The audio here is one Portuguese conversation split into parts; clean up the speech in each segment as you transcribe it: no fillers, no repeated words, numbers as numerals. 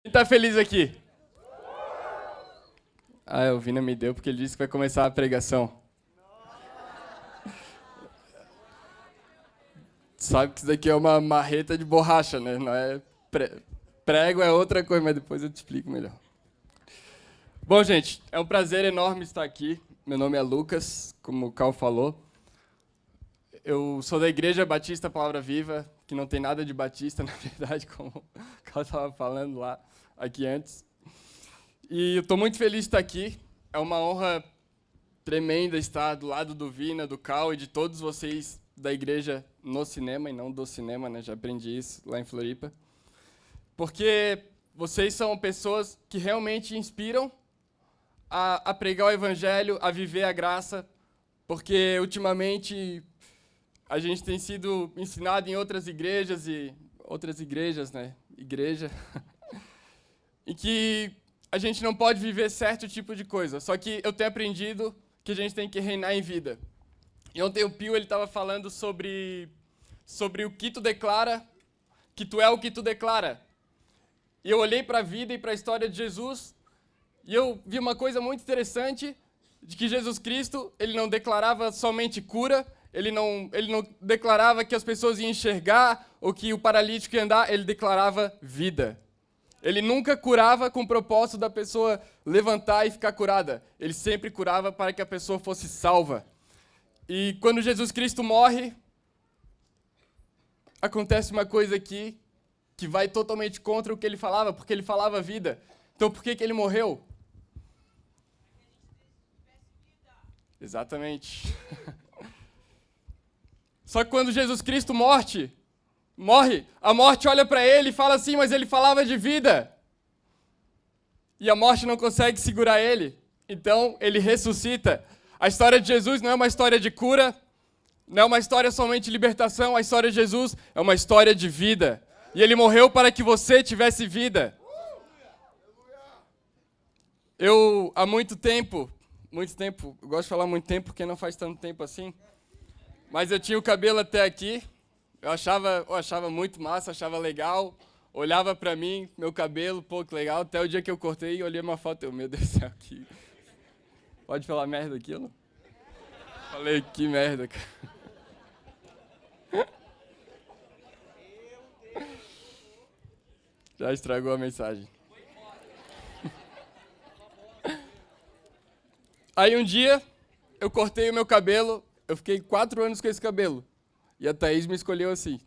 Quem tá feliz aqui? O Vina me deu porque ele disse que vai começar a pregação. Sabe que isso daqui é uma marreta de borracha, né? Não é prego, é outra coisa, mas depois eu te explico melhor. Bom, gente, é um prazer enorme estar aqui. Meu nome é Lucas, como o Cal falou. Eu sou da Igreja Batista Palavra Viva, que não tem nada de batista, na verdade, como o Cal estava falando lá, aqui antes. E eu estou muito feliz de estar aqui. É uma honra tremenda estar do lado do Vina, do Cal e de todos vocês da igreja no cinema, e não do cinema, né? Já aprendi isso lá em Floripa. Porque vocês são pessoas que realmente inspiram a pregar o evangelho, a viver a graça, porque ultimamente a gente tem sido ensinado em outras igrejas, né? Igreja, em que a gente não pode viver certo tipo de coisa. Só que eu tenho aprendido que a gente tem que reinar em vida. E ontem o Pio estava falando sobre o que tu declara, que tu é o que tu declara. E eu olhei para a vida e para a história de Jesus, e eu vi uma coisa muito interessante, de que Jesus Cristo, ele não declarava somente cura, ele não declarava que as pessoas iam enxergar, ou que o paralítico ia andar, ele declarava vida. Ele nunca curava com o propósito da pessoa levantar e ficar curada. Ele sempre curava para que a pessoa fosse salva. E quando Jesus Cristo morre, acontece uma coisa aqui que vai totalmente contra o que ele falava, porque ele falava vida. Então por que ele morreu? Exatamente. Só que quando Jesus Cristo morre, a morte olha para ele e fala assim, mas ele falava de vida. E a morte não consegue segurar ele. Então, ele ressuscita. A história de Jesus não é uma história de cura, não é uma história somente de libertação, a história de Jesus é uma história de vida. E ele morreu para que você tivesse vida. Eu, há muito tempo, eu gosto de falar muito tempo porque não faz tanto tempo assim, mas eu tinha o cabelo até aqui, eu achava muito massa, achava legal, olhava pra mim, meu cabelo, pô, que legal, até o dia que eu cortei e olhei uma foto, meu Deus do céu, que... Pode falar merda aqui ou não? Falei, que merda, cara. Já estragou a mensagem. Aí um dia, eu cortei o meu cabelo, eu fiquei 4 anos com esse cabelo. E a Thaís me escolheu assim.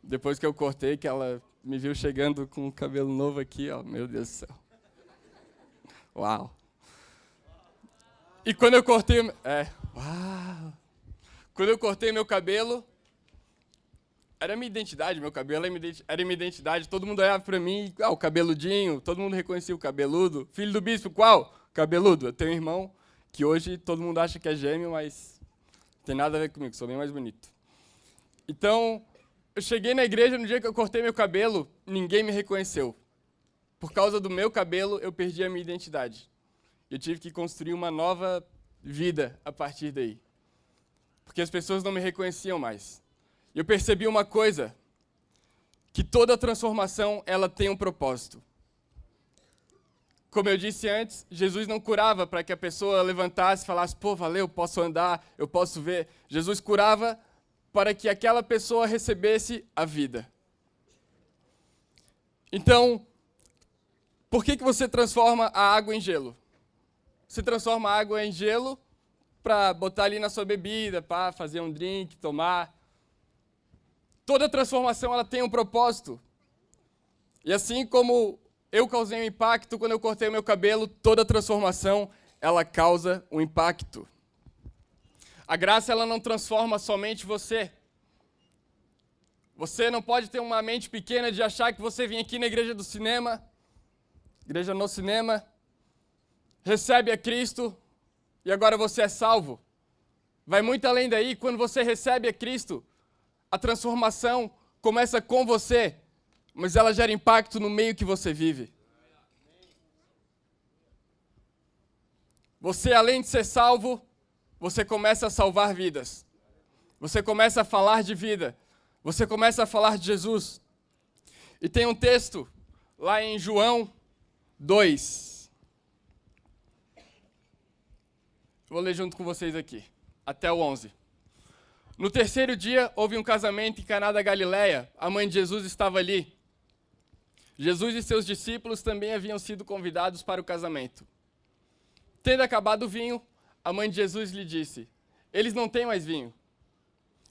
Depois que eu cortei, que ela me viu chegando com o cabelo novo aqui, ó, meu Deus do céu. Uau. E quando eu cortei... uau. Quando eu cortei meu cabelo, era minha identidade, meu cabelo era minha identidade. Todo mundo olhava pra mim, o cabeludinho, todo mundo reconhecia o cabeludo. Filho do bispo, qual? Cabeludo. Eu tenho um irmão que hoje todo mundo acha que é gêmeo, mas não tem nada a ver comigo, sou bem mais bonito. Então, eu cheguei na igreja no dia que eu cortei meu cabelo, ninguém me reconheceu. Por causa do meu cabelo, eu perdi a minha identidade. Eu tive que construir uma nova vida a partir daí. Porque as pessoas não me reconheciam mais. E eu percebi uma coisa, que toda transformação, ela tem um propósito. Como eu disse antes, Jesus não curava para que a pessoa levantasse e falasse, pô, valeu, posso andar, eu posso ver. Jesus curava para que aquela pessoa recebesse a vida. Então, por que você transforma a água em gelo? Você transforma a água em gelo para botar ali na sua bebida, para fazer um drink, tomar. Toda transformação ela tem um propósito. E assim como eu causei um impacto quando eu cortei o meu cabelo, toda transformação ela causa um impacto. A graça ela não transforma somente você. Você não pode ter uma mente pequena de achar que você vem aqui na igreja do cinema, igreja no cinema, recebe a Cristo e agora você é salvo. Vai muito além daí. Quando você recebe a Cristo, a transformação começa com você, mas ela gera impacto no meio que você vive. Você, além de ser salvo, você começa a salvar vidas. Você começa a falar de vida. Você começa a falar de Jesus. E tem um texto lá em João 2. Vou ler junto com vocês aqui, até o 11. No terceiro dia, houve um casamento em Caná da Galileia. A mãe de Jesus estava ali. Jesus e seus discípulos também haviam sido convidados para o casamento. Tendo acabado o vinho, a mãe de Jesus lhe disse: eles não têm mais vinho.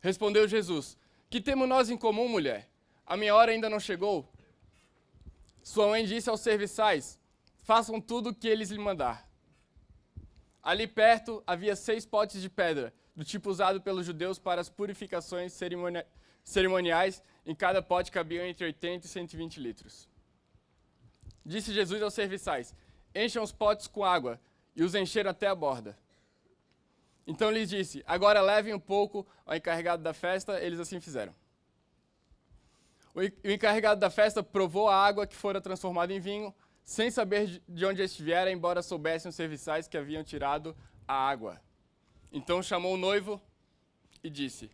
Respondeu Jesus: que temos nós em comum, mulher? A minha hora ainda não chegou. Sua mãe disse aos serviçais: façam tudo o que eles lhe mandar. Ali perto havia 6 potes de pedra, do tipo usado pelos judeus para as purificações cerimoniais. Em cada pote cabiam entre 80 e 120 litros. Disse Jesus aos serviçais: encham os potes com água, e os encheram até a borda. Então lhes disse: agora levem um pouco ao encarregado da festa. Eles assim fizeram. O encarregado da festa provou a água que fora transformada em vinho, sem saber de onde este viera, embora soubessem os serviçais que haviam tirado a água. Então chamou o noivo e disse: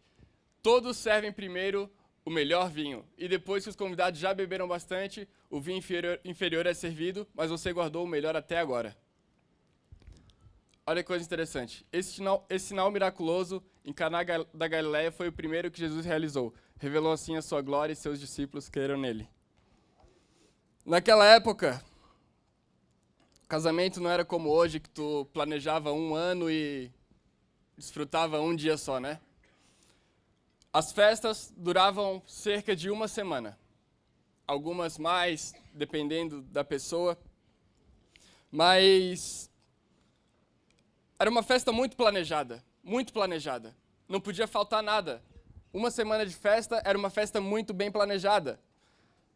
todos servem primeiro o melhor vinho, e depois que os convidados já beberam bastante, o vinho inferior é servido, mas você guardou o melhor até agora. Olha que coisa interessante. Esse sinal miraculoso em Caná da Galileia foi o primeiro que Jesus realizou. Revelou assim a sua glória e seus discípulos creram nele. Naquela época, o casamento não era como hoje, que tu planejava 1 ano e desfrutava um dia só, né? As festas duravam cerca de 1 semana. Algumas mais, dependendo da pessoa. Mas era uma festa muito planejada, muito planejada. Não podia faltar nada. 1 semana de festa era uma festa muito bem planejada.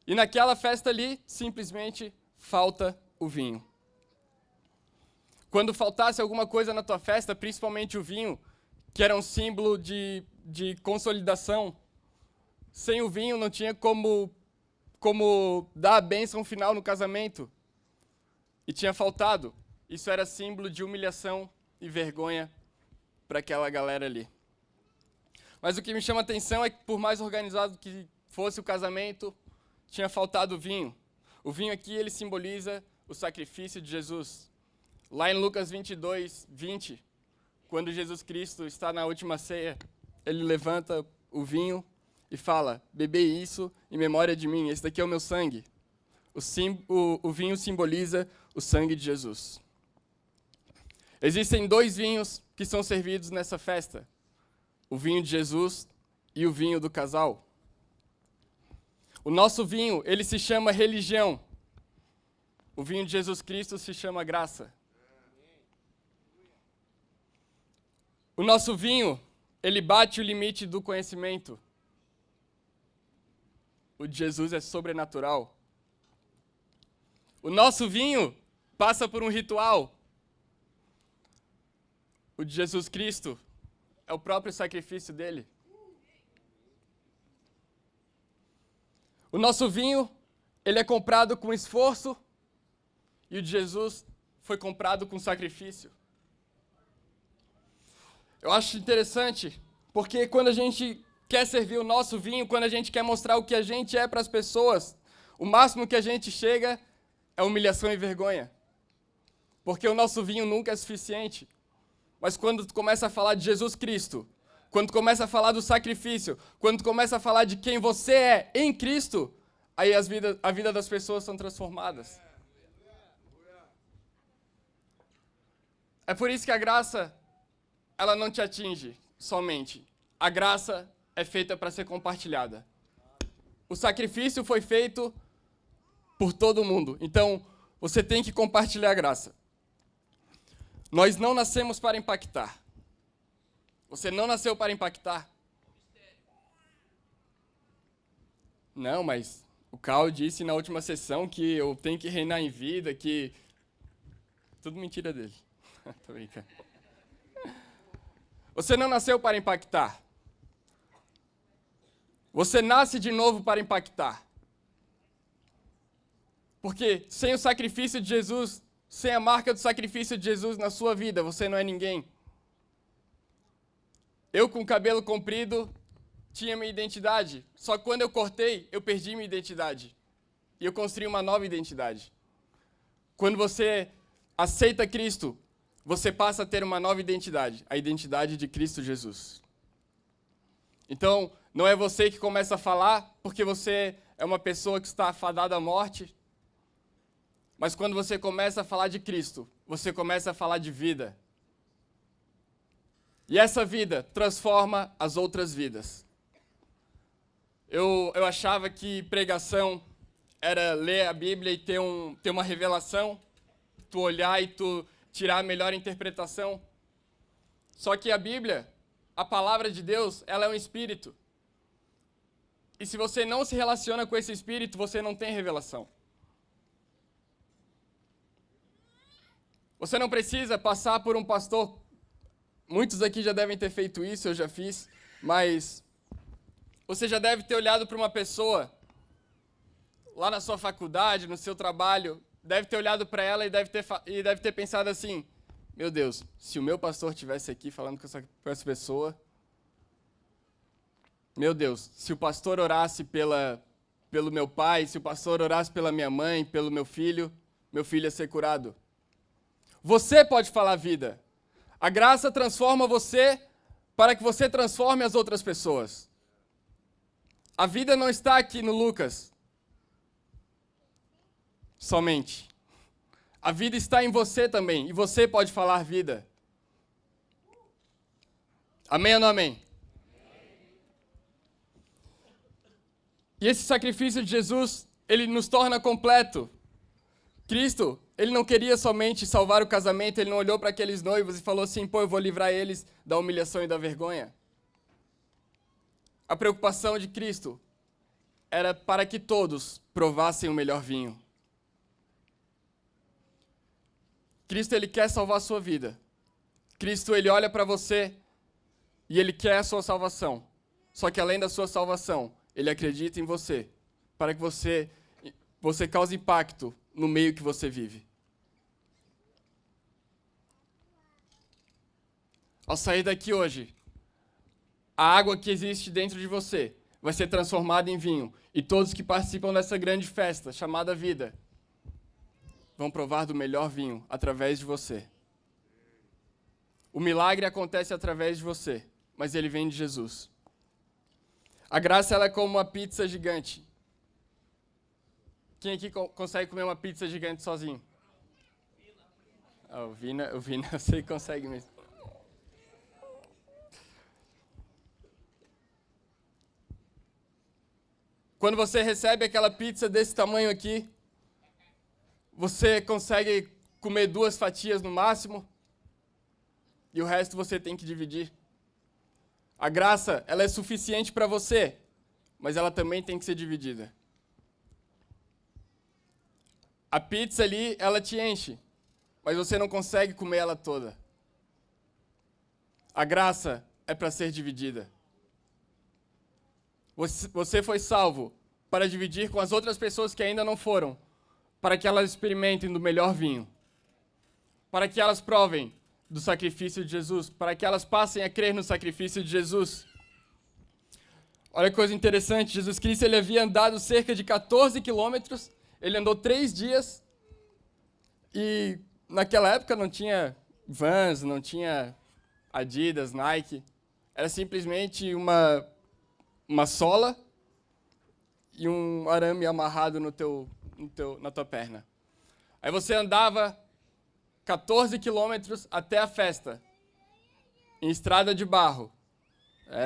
E naquela festa ali, simplesmente falta o vinho. Quando faltasse alguma coisa na tua festa, principalmente o vinho, que era um símbolo de consolidação, sem o vinho não tinha como dar a bênção final no casamento. E tinha faltado. Isso era símbolo de humilhação e vergonha para aquela galera ali. Mas o que me chama a atenção é que, por mais organizado que fosse o casamento, tinha faltado vinho. O vinho aqui, ele simboliza o sacrifício de Jesus. Lá em Lucas 22, 20, quando Jesus Cristo está na última ceia, ele levanta o vinho e fala: bebei isso em memória de mim, esse daqui é o meu sangue. O vinho simboliza o sangue de Jesus. Existem 2 vinhos que são servidos nessa festa: o vinho de Jesus e o vinho do casal. O nosso vinho, ele se chama religião. O vinho de Jesus Cristo se chama graça. O nosso vinho, ele bate o limite do conhecimento. O de Jesus é sobrenatural. O nosso vinho passa por um ritual. O de Jesus Cristo é o próprio sacrifício dele. O nosso vinho, ele é comprado com esforço, e o de Jesus foi comprado com sacrifício. Eu acho interessante, porque quando a gente quer servir o nosso vinho, quando a gente quer mostrar o que a gente é para as pessoas, o máximo que a gente chega é humilhação e vergonha. Porque o nosso vinho nunca é suficiente. Mas quando tu começa a falar de Jesus Cristo, quando tu começa a falar do sacrifício, quando tu começa a falar de quem você é em Cristo, aí a vida das pessoas são transformadas. É por isso que a graça, ela não te atinge somente. A graça é feita para ser compartilhada. O sacrifício foi feito por todo mundo. Então, você tem que compartilhar a graça. Nós não nascemos para impactar. Você não nasceu para impactar. Não, mas o Carl disse na última sessão que eu tenho que reinar em vida, que... Tudo mentira dele. Tô brincando. Você não nasceu para impactar. Você nasce de novo para impactar. Porque sem o sacrifício de Jesus, sem a marca do sacrifício de Jesus na sua vida, você não é ninguém. Eu com cabelo comprido tinha minha identidade. Só que quando eu cortei, eu perdi minha identidade. e eu construí uma nova identidade. Quando você aceita Cristo, você passa a ter uma nova identidade, a identidade de Cristo Jesus. Então, não é você que começa a falar porque você é uma pessoa que está fadada à morte, mas quando você começa a falar de Cristo, você começa a falar de vida. E essa vida transforma as outras vidas. Eu achava que pregação era ler a Bíblia e ter uma revelação, tu olhar e tu tirar a melhor interpretação. Só que a Bíblia, a palavra de Deus, ela é um espírito. E se você não se relaciona com esse espírito, você não tem revelação. Você não precisa passar por um pastor. Muitos aqui já devem ter feito isso, eu já fiz, mas você já deve ter olhado para uma pessoa lá na sua faculdade, no seu trabalho, deve ter olhado para ela e deve ter pensado assim: meu Deus, se o meu pastor estivesse aqui falando com essa pessoa, meu Deus, se o pastor orasse pelo meu pai, se o pastor orasse pela minha mãe, pelo meu filho ia ser curado. Você pode falar vida. A graça transforma você para que você transforme as outras pessoas. A vida não está aqui no Lucas somente. A vida está em você também, e você pode falar vida. Amém ou não amém? E esse sacrifício de Jesus, ele nos torna completo. Cristo, ele não queria somente salvar o casamento, ele não olhou para aqueles noivos e falou assim: pô, eu vou livrar eles da humilhação e da vergonha. A preocupação de Cristo era para que todos provassem o melhor vinho. Cristo, ele quer salvar a sua vida. Cristo, ele olha para você e ele quer a sua salvação. Só que além da sua salvação, ele acredita em você, para que você cause impacto no meio que você vive. Ao sair daqui hoje, a água que existe dentro de você vai ser transformada em vinho, e todos que participam dessa grande festa chamada vida vão provar do melhor vinho através de você. O milagre acontece através de você, mas ele vem de Jesus. A graça, ela é como uma pizza gigante. Quem aqui consegue comer uma pizza gigante sozinho? O Vina, eu sei que consegue mesmo. Quando você recebe aquela pizza desse tamanho aqui, você consegue comer 2 fatias no máximo, e o resto você tem que dividir. A graça, ela é suficiente para você, mas ela também tem que ser dividida. A pizza ali, ela te enche, mas você não consegue comer ela toda. A graça é para ser dividida. Você foi salvo para dividir com as outras pessoas que ainda não foram, para que elas experimentem do melhor vinho, para que elas provem do sacrifício de Jesus, para que elas passem a crer no sacrifício de Jesus. Olha que coisa interessante, Jesus Cristo, ele havia andado cerca de 14 quilômetros, ele andou 3 dias, e naquela época não tinha Vans, não tinha Adidas, Nike, era simplesmente uma sola e um arame amarrado na tua perna. Aí você andava 14 quilômetros até a festa, em estrada de barro.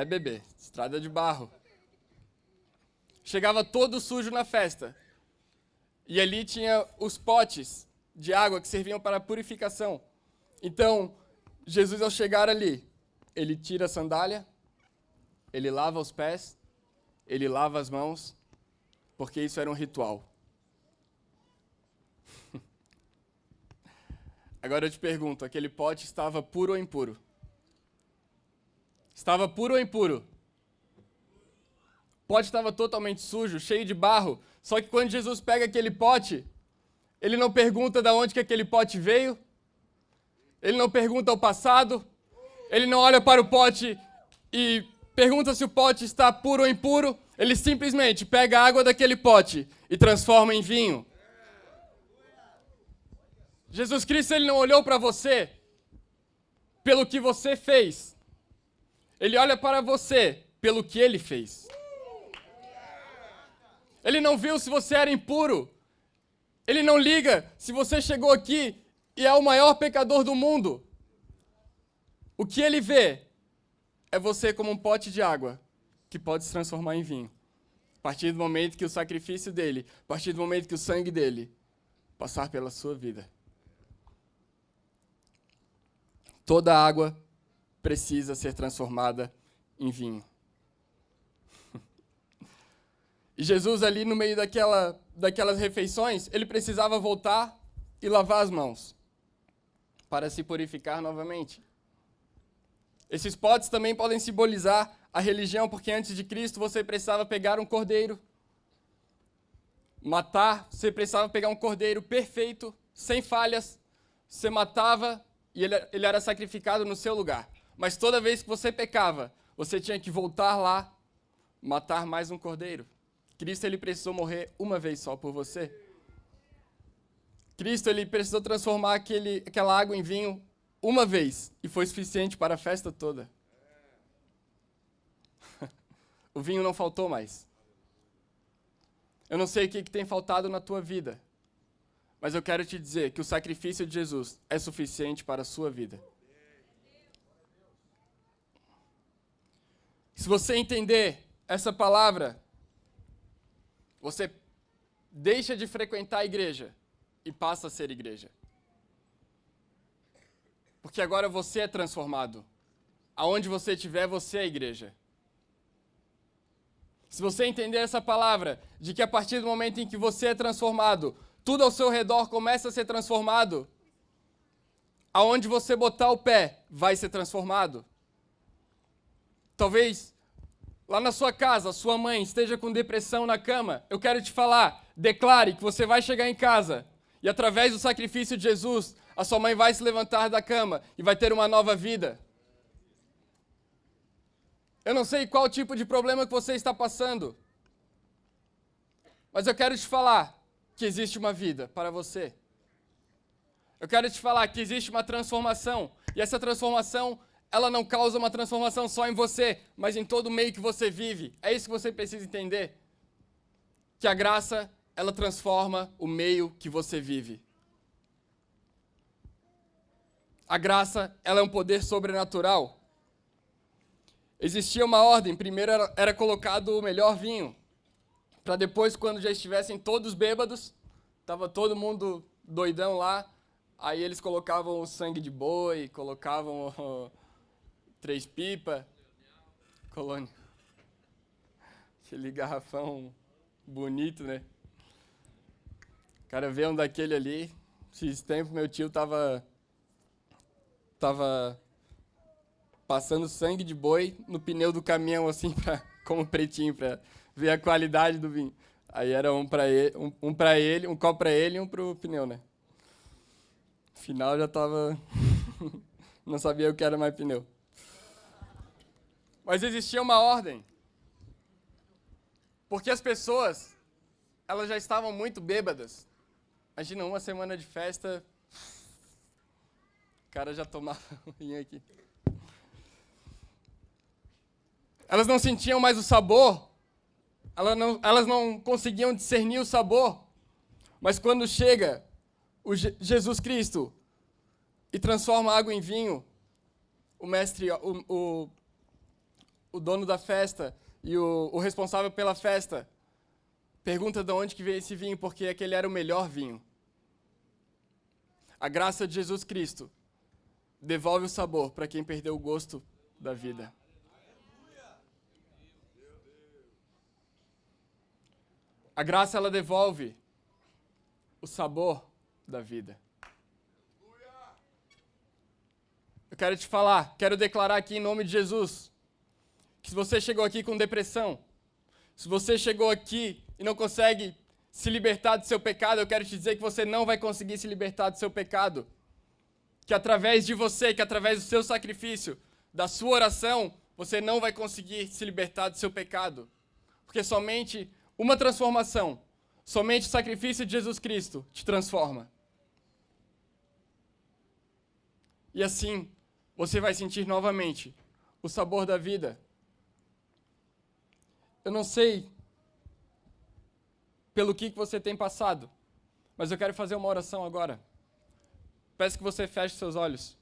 Bebê, estrada de barro. Chegava todo sujo na festa. E ali tinha os potes de água que serviam para a purificação. Então, Jesus, ao chegar ali, ele tira a sandália, ele lava os pés, ele lava as mãos, porque isso era um ritual. Agora eu te pergunto, aquele pote estava puro ou impuro? Estava puro ou impuro? O pote estava totalmente sujo, cheio de barro, só que quando Jesus pega aquele pote, ele não pergunta de onde que aquele pote veio, ele não pergunta o passado, ele não olha para o pote e pergunta se o pote está puro ou impuro, Ele simplesmente pega a água daquele pote e transforma em vinho. Jesus Cristo, ele não olhou para você pelo que você fez. Ele olha para você pelo que ele fez. Ele não viu se você era impuro. Ele não liga se você chegou aqui e é o maior pecador do mundo. O que ele vê é você como um pote de água que pode se transformar em vinho. A partir do momento que o sacrifício dele, a partir do momento que o sangue dele passar pela sua vida. Toda água precisa ser transformada em vinho. E Jesus ali no meio daquelas refeições, ele precisava voltar e lavar as mãos para se purificar novamente. Esses potes também podem simbolizar a religião, porque antes de Cristo você precisava pegar um cordeiro, matar, você precisava pegar um cordeiro perfeito, sem falhas, você matava e ele era sacrificado no seu lugar. Mas toda vez que você pecava, você tinha que voltar lá, matar mais um cordeiro. Cristo, ele precisou morrer uma vez só por você. Cristo, ele precisou transformar aquela água em vinho uma vez, e foi suficiente para a festa toda. O vinho não faltou mais. Eu não sei o que tem faltado na tua vida, mas eu quero te dizer que o sacrifício de Jesus é suficiente para a sua vida. Se você entender essa palavra, você deixa de frequentar a igreja e passa a ser igreja. Porque agora você é transformado. Aonde você estiver, você é igreja. Se você entender essa palavra, de que a partir do momento em que você é transformado, tudo ao seu redor começa a ser transformado, aonde você botar o pé, vai ser transformado. Talvez lá na sua casa, sua mãe esteja com depressão na cama. Eu quero te falar, declare que você vai chegar em casa e através do sacrifício de Jesus, a sua mãe vai se levantar da cama e vai ter uma nova vida. Eu não sei qual tipo de problema que você está passando, mas eu quero te falar que existe uma vida para você. Eu quero te falar que existe uma transformação, e essa transformação, ela não causa uma transformação só em você, mas em todo o meio que você vive. É isso que você precisa entender. Que a graça, ela transforma o meio que você vive. A graça, ela é um poder sobrenatural. Existia uma ordem, primeiro era colocado o melhor vinho, para depois, quando já estivessem todos bêbados, estava todo mundo doidão lá, aí eles colocavam o sangue de boi, colocavam 3 pipas, colônia, aquele garrafão bonito, né? O cara vê um daquele ali, esses tempos meu tio tava passando sangue de boi no pneu do caminhão, assim, como pretinho, para ver a qualidade do vinho. Aí era um para ele, um copo para ele e um para o pneu, né? No final já tava... não sabia o que era mais pneu. Mas existia uma ordem. Porque as pessoas, elas já estavam muito bêbadas. Imagina, uma semana de festa, o cara já tomava vinho aqui. Elas não sentiam mais o sabor, elas não conseguiam discernir o sabor, mas quando chega o Jesus Cristo e transforma a água em vinho, o mestre, o dono da festa e o responsável pela festa pergunta de onde que veio esse vinho, porque aquele era o melhor vinho. A graça de Jesus Cristo devolve o sabor para quem perdeu o gosto da vida. A graça, ela devolve o sabor da vida. Eu quero te falar, quero declarar aqui em nome de Jesus, que se você chegou aqui com depressão, se você chegou aqui e não consegue se libertar do seu pecado, eu quero te dizer que você não vai conseguir se libertar do seu pecado. Que através de você, que através do seu sacrifício, da sua oração, você não vai conseguir se libertar do seu pecado. Porque somente uma transformação, somente o sacrifício de Jesus Cristo te transforma. E assim, você vai sentir novamente o sabor da vida. Eu não sei pelo que você tem passado, mas eu quero fazer uma oração agora. Peço que você feche seus olhos.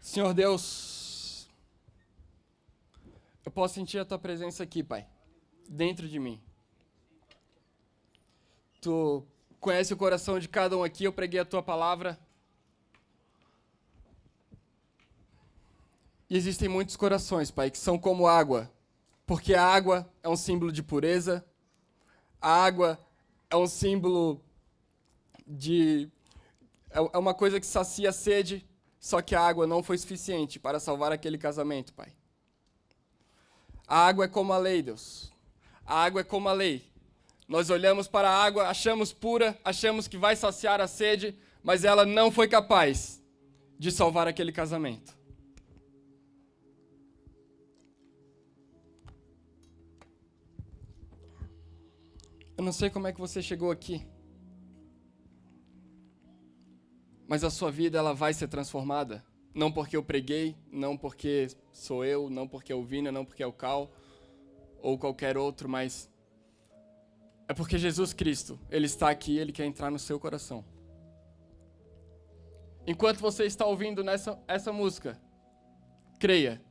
Senhor Deus, eu posso sentir a Tua presença aqui, Pai, dentro de mim. Tu conhece o coração de cada um aqui, eu preguei a Tua palavra. E existem muitos corações, Pai, que são como água, porque a água é um símbolo de pureza, a água é um símbolo de... é uma coisa que sacia a sede, só que a água não foi suficiente para salvar aquele casamento, Pai. A água é como a lei, Deus. A água é como a lei. Nós olhamos para a água, achamos pura, achamos que vai saciar a sede, mas ela não foi capaz de salvar aquele casamento. Eu não sei como é que você chegou aqui, mas a sua vida ela vai ser transformada. Não porque eu preguei, não porque sou eu, não porque é o Vina, não porque é o Cal, ou qualquer outro, mas é porque Jesus Cristo, Ele está aqui, Ele quer entrar no seu coração. Enquanto você está ouvindo essa música, creia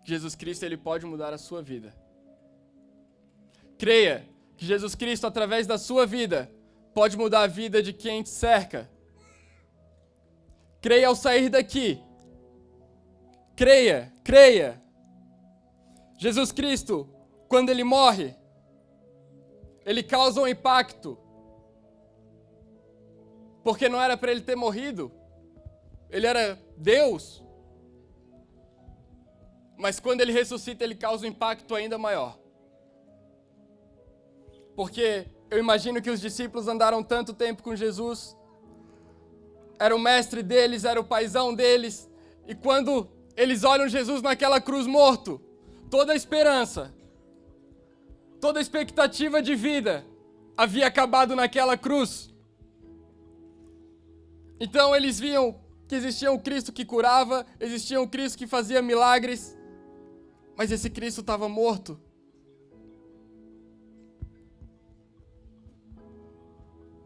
que Jesus Cristo Ele pode mudar a sua vida. Creia que Jesus Cristo, através da sua vida, pode mudar a vida de quem te cerca. Creia ao sair daqui. Creia, creia. Jesus Cristo, quando Ele morre, Ele causa um impacto. Porque não era para Ele ter morrido. Ele era Deus. Mas quando Ele ressuscita, Ele causa um impacto ainda maior. Porque eu imagino que os discípulos andaram tanto tempo com Jesus, era o mestre deles, era o paizão deles, e quando eles olham Jesus naquela cruz morto, toda a esperança, toda a expectativa de vida havia acabado naquela cruz. Então eles viam que existia um Cristo que curava, existia um Cristo que fazia milagres, mas esse Cristo estava morto.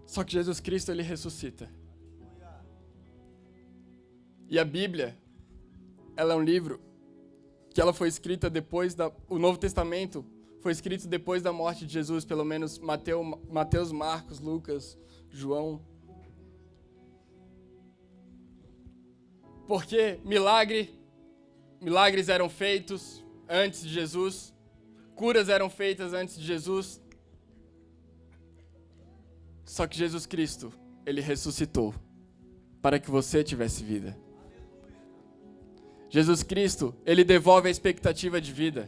Só que Jesus Cristo, Ele ressuscita. E a Bíblia, ela é um livro que ela foi escrita depois o Novo Testamento foi escrito depois da morte de Jesus, pelo menos Mateus, Marcos, Lucas, João. Porque milagres eram feitos antes de Jesus, curas eram feitas antes de Jesus. Só que Jesus Cristo, Ele ressuscitou para que você tivesse vida. Jesus Cristo, Ele devolve a expectativa de vida.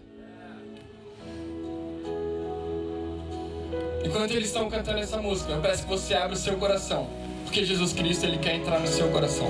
Enquanto eles estão cantando essa música, eu peço que você abra o seu coração, porque Jesus Cristo, Ele quer entrar no seu coração.